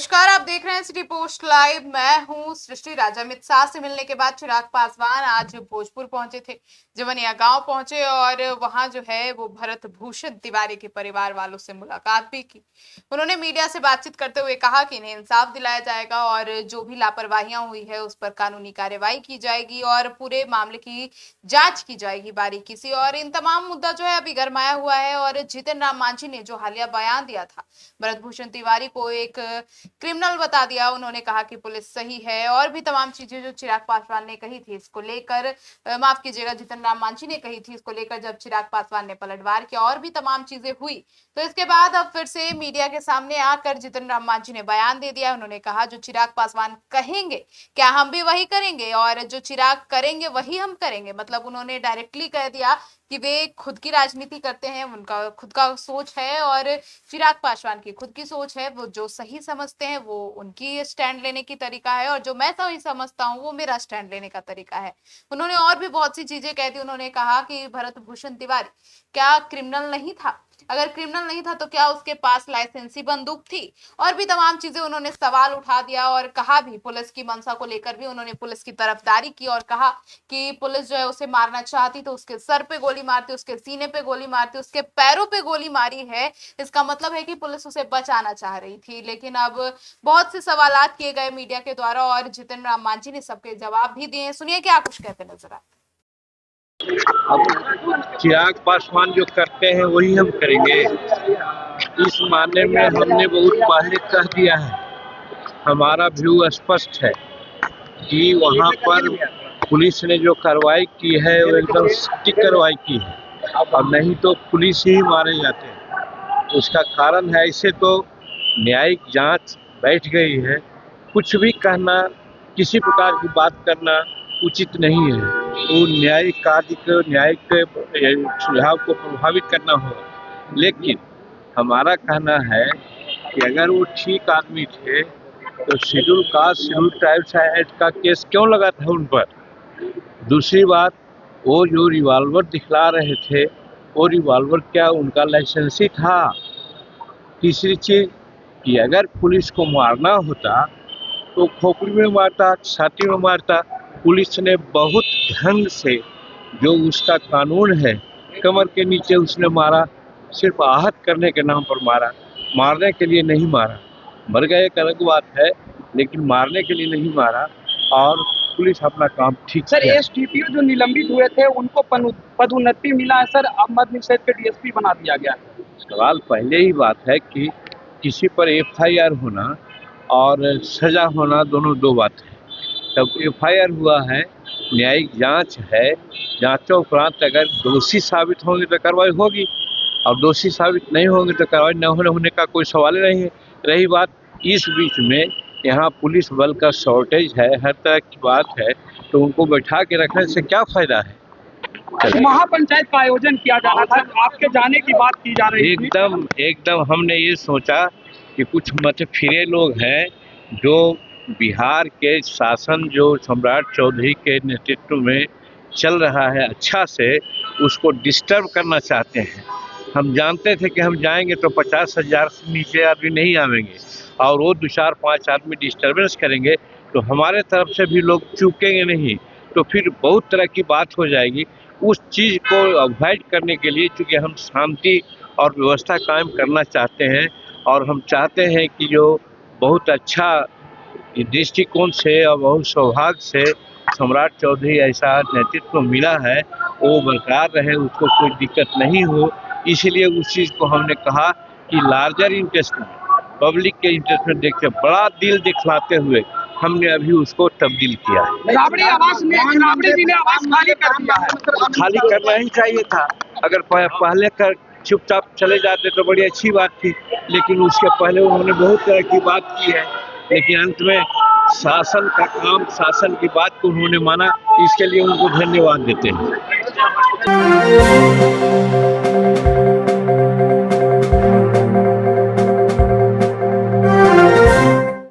नमस्कार, आप देख रहे हैं सिटी पोस्ट लाइव। मैं हूं सृष्टि राजा। अमित शाह से मिलने के बाद चिराग पासवान आज भोजपुर पहुंचे थे, जवनिया गांव पहुंचे और वहां जो है वो भरत भूषण तिवारी के परिवार वालों से मुलाकात भी की। उन्होंने मीडिया से बातचीत करते हुए कहा कि इन्हें इंसाफ दिलाया जाएगा और जो भी लापरवाहियां हुई है उस पर कानूनी कार्यवाही की जाएगी और पूरे मामले की जांच की जाएगी बारीकी से। और इन तमाम मुद्दा जो है अभी गरमाया हुआ है और जितन राम मांझी ने जो हालिया बयान दिया था भरत भूषण तिवारी को एक क्रिमिनल बता दिया। उन्होंने कहा कि पुलिस सही है और भी तमाम चीजें जो चिराग पासवान ने कही थी इसको लेकर, माफ कीजिएगा, जितन राम मांझी ने कही थी इसको लेकर जब चिराग पासवान ने पलटवार किया और भी तमाम चीजें हुई, तो इसके बाद अब फिर से मीडिया के सामने आकर जितन राम मांझी ने बयान दे दिया। उन्होंने कहा जो चिराग पासवान कहेंगे क्या हम भी वही करेंगे और जो चिराग करेंगे वही हम करेंगे। मतलब उन्होंने डायरेक्टली कह दिया कि वे खुद की राजनीति करते हैं, उनका खुद का सोच है और चिराग पासवान की खुद की सोच है। वो जो सही समझते हैं वो उनकी स्टैंड लेने की तरीका है और जो मैं सही समझता हूँ वो मेरा स्टैंड लेने का तरीका है। उन्होंने और भी बहुत सी चीजें कह दी। उन्होंने कहा कि भरत भूषण तिवारी क्या क्रिमिनल नहीं था? अगर क्रिमिनल नहीं था तो क्या उसके पास लाइसेंसी बंदूक थी? और भी तमाम चीजें उन्होंने सवाल उठा दिया और कहा भी पुलिस की मंशा को लेकर भी उन्होंने पुलिस की तरफदारी की और कहा कि पुलिस जो है उसे मारना चाहती तो उसके सर पे गोली मारती, उसके सीने पे गोली मारती, उसके पैरों पे गोली मारी है। इसका मतलब है कि पुलिस उसे बचाना चाह रही थी। लेकिन अब बहुत से सवालात किए गए मीडिया के द्वारा और जितन राम मांझी ने सबके जवाब भी दिए। सुनिए क्या कुछ कहते नजर आते। अब चिराग पासवान जो करते हैं वही हम करेंगे, इस मामले में हमने बहुत पहले कह दिया है। हमारा व्यू स्पष्ट है कि वहाँ पर पुलिस ने जो कार्रवाई की है वो एकदम सटीक कार्रवाई की है और नहीं तो पुलिस ही मारे जाते हैं। उसका कारण है, इसे तो न्यायिक जांच बैठ गई है। कुछ भी कहना, किसी प्रकार की बात करना उचित नहीं है। वो न्यायिक कार्य को, न्यायिक सुझाव को प्रभावित करना होगा। लेकिन हमारा कहना है कि अगर वो ठीक आदमी थे तो schedule caste, schedule tribes act का केस क्यों लगा था उन पर? दूसरी बात, वो जो रिवॉल्वर दिखला रहे थे वो रिवॉल्वर क्या उनका लाइसेंसी था? तीसरी चीज कि अगर पुलिस को मारना होता तो खोपड़ी में मारता, छाती में मारता। पुलिस ने बहुत ढंग से, जो उसका कानून है, कमर के नीचे उसने मारा। सिर्फ आहत करने के नाम पर मारा, मारने के लिए नहीं मारा। मर गए एक अलग बात है, लेकिन मारने के लिए नहीं मारा और पुलिस अपना काम ठीक सर, किया। एसटीपीओ जो निलंबित हुए थे उनको पदोन्नति मिला है सर, अब मद्य निषेध के डीएसपी बना दिया गया। सवाल पहले ही बात है कि किसी पर एफआईआर होना और सजा होना दोनों दो बात है। तब एफआईआर हुआ है, न्यायिक जांच है, जांचों उपरांत अगर दोषी साबित होंगे तो कार्रवाई होगी और दोषी साबित नहीं होंगे तो कार्रवाई न होने का कोई सवाल ही नहीं है। रही बात, इस बीच में यहाँ पुलिस बल का शॉर्टेज है, हर तरह की बात है, तो उनको बैठा के रखने से क्या फायदा है? महापंचायत का आयोजन किया जा रहा था, आपके जाने की बात की जा रही थी। एकदम हमने ये सोचा कि कुछ मत फिरे लोग हैं जो बिहार के शासन जो सम्राट चौधरी के नेतृत्व में चल रहा है अच्छा से, उसको डिस्टर्ब करना चाहते हैं। हम जानते थे कि हम जाएंगे तो 50,000 से नीचे आदमी नहीं आवेंगे और वो 2-4-5 आदमी डिस्टर्बेंस करेंगे तो हमारे तरफ से भी लोग चूकेंगे नहीं, तो फिर बहुत तरह की बात हो जाएगी। उस चीज़ को अवॉइड करने के लिए, चूँकि हम शांति और व्यवस्था कायम करना चाहते हैं और हम चाहते हैं कि जो बहुत अच्छा दृष्टिकोण से और बहुत सौभाग्य से सम्राट चौधरी ऐसा नेतृत्व मिला है वो बरकरार रहे, उसको कोई दिक्कत नहीं हो। इसलिए उस चीज़ को हमने कहा कि लार्जर इंटरेस्ट में, पब्लिक के इंटरेस्ट में देखते बड़ा दिल दिखलाते हुए हमने अभी उसको तब्दील किया है। राबड़ी जी ने आवास खाली कर दिया है। खाली करना ही चाहिए था। अगर पहले कर चुपचाप चले जाते तो बड़ी अच्छी बात थी, लेकिन उसके पहले उन्होंने बहुत तरह की बात की है, लेकिन अंत में शासन का काम, शासन की बात को उन्होंने माना। इसके लिए उनको धन्यवाद देते हैं।